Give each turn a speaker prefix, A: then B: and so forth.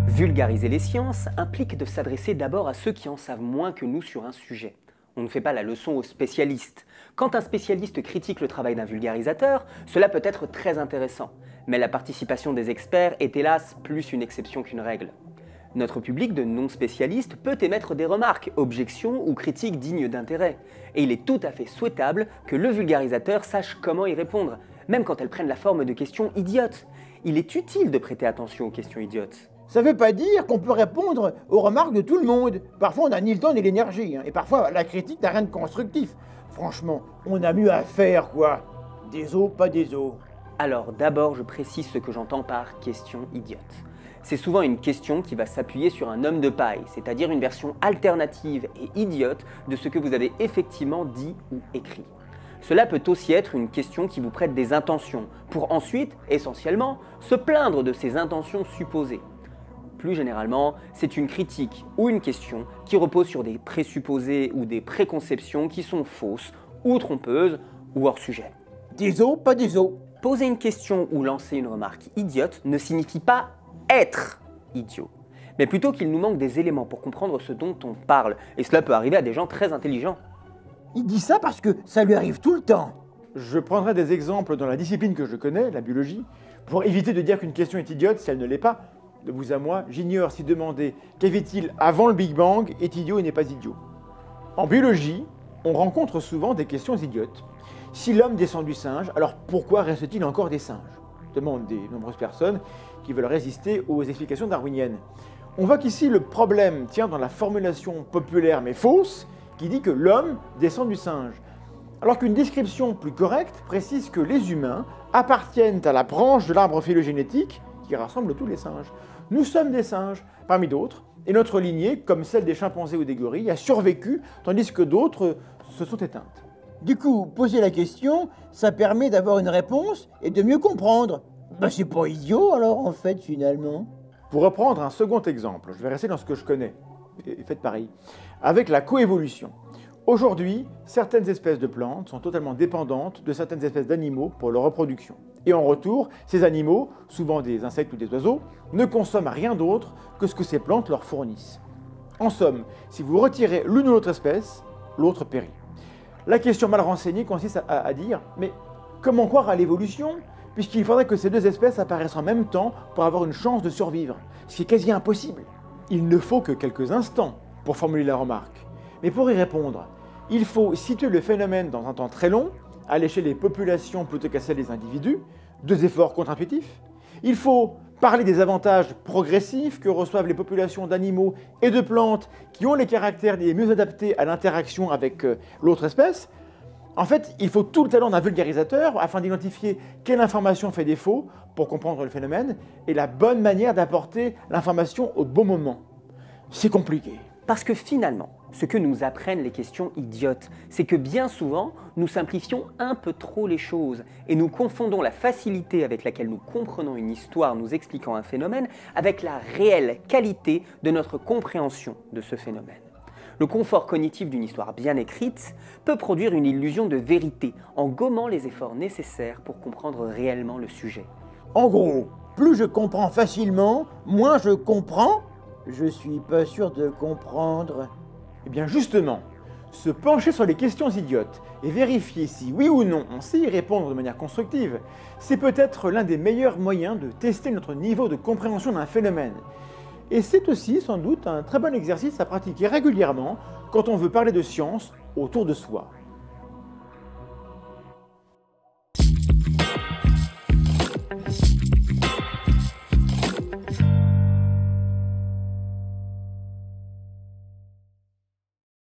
A: Vulgariser les sciences implique de s'adresser d'abord à ceux qui en savent moins que nous sur un sujet. On ne fait pas la leçon aux spécialistes. Quand un spécialiste critique le travail d'un vulgarisateur, cela peut être très intéressant. Mais la participation des experts est hélas plus une exception qu'une règle. Notre public de non-spécialistes peut émettre des remarques, objections ou critiques dignes d'intérêt. Et il est tout à fait souhaitable que le vulgarisateur sache comment y répondre, même quand elles prennent la forme de questions idiotes. Il est utile de prêter attention aux questions idiotes.
B: Ça ne veut pas dire qu'on peut répondre aux remarques de tout le monde. Parfois, on n'a ni le temps ni l'énergie. Et parfois, la critique n'a rien de constructif. Franchement, on a mieux à faire, quoi. Des os, pas des os.
A: Alors d'abord, je précise ce que j'entends par question idiote. C'est souvent une question qui va s'appuyer sur un homme de paille, c'est-à-dire une version alternative et idiote de ce que vous avez effectivement dit ou écrit. Cela peut aussi être une question qui vous prête des intentions, pour ensuite, essentiellement, se plaindre de ces intentions supposées. Plus généralement, c'est une critique ou une question qui repose sur des présupposés ou des préconceptions qui sont fausses, ou trompeuses, ou hors sujet.
B: Des os, pas des os.
A: Poser une question ou lancer une remarque idiote ne signifie pas être idiot, mais plutôt qu'il nous manque des éléments pour comprendre ce dont on parle, et cela peut arriver à des gens très intelligents.
B: Il dit ça parce que ça lui arrive tout le temps.
C: Je prendrai des exemples dans la discipline que je connais, la biologie, pour éviter de dire qu'une question est idiote si elle ne l'est pas. De vous à moi, j'ignore si demander qu'avait-il avant le Big Bang est idiot et n'est pas idiot. En biologie, on rencontre souvent des questions idiotes. Si l'homme descend du singe, alors pourquoi reste-t-il encore des singes? Demandent des nombreuses personnes qui veulent résister aux explications darwiniennes. On voit qu'ici le problème tient dans la formulation populaire mais fausse qui dit que l'homme descend du singe. Alors qu'une description plus correcte précise que les humains appartiennent à la branche de l'arbre phylogénétique qui rassemble tous les singes. Nous sommes des singes, parmi d'autres, et notre lignée, comme celle des chimpanzés ou des gorilles, a survécu, tandis que d'autres se sont éteintes.
B: Du coup, poser la question, ça permet d'avoir une réponse et de mieux comprendre. C'est pas idiot alors en fait finalement.
C: Pour reprendre un second exemple, je vais rester dans ce que je connais, et faites pareil, avec la coévolution. Aujourd'hui, certaines espèces de plantes sont totalement dépendantes de certaines espèces d'animaux pour leur reproduction. Et en retour, ces animaux, souvent des insectes ou des oiseaux, ne consomment rien d'autre que ce que ces plantes leur fournissent. En somme, si vous retirez l'une ou l'autre espèce, l'autre périt. La question mal renseignée consiste à dire « mais comment croire à l'évolution ?» puisqu'il faudrait que ces deux espèces apparaissent en même temps pour avoir une chance de survivre, ce qui est quasi impossible. Il ne faut que quelques instants pour formuler la remarque. Mais pour y répondre, il faut situer le phénomène dans un temps très long, à l'échelle des populations plutôt qu'à celle des individus, deux efforts contre-intuitifs. Il faut parler des avantages progressifs que reçoivent les populations d'animaux et de plantes qui ont les caractères les mieux adaptés à l'interaction avec l'autre espèce. En fait, il faut tout le talent d'un vulgarisateur afin d'identifier quelle information fait défaut pour comprendre le phénomène et la bonne manière d'apporter l'information au bon moment. C'est compliqué.
A: Parce que finalement, ce que nous apprennent les questions idiotes, c'est que bien souvent, nous simplifions un peu trop les choses et nous confondons la facilité avec laquelle nous comprenons une histoire nous expliquant un phénomène avec la réelle qualité de notre compréhension de ce phénomène. Le confort cognitif d'une histoire bien écrite peut produire une illusion de vérité en gommant les efforts nécessaires pour comprendre réellement le sujet.
B: En gros, plus je comprends facilement, moins je comprends. Je suis pas sûr de comprendre.
C: Eh bien justement, se pencher sur les questions idiotes et vérifier si oui ou non on sait y répondre de manière constructive, c'est peut-être l'un des meilleurs moyens de tester notre niveau de compréhension d'un phénomène. Et c'est aussi sans doute un très bon exercice à pratiquer régulièrement quand on veut parler de science autour de soi.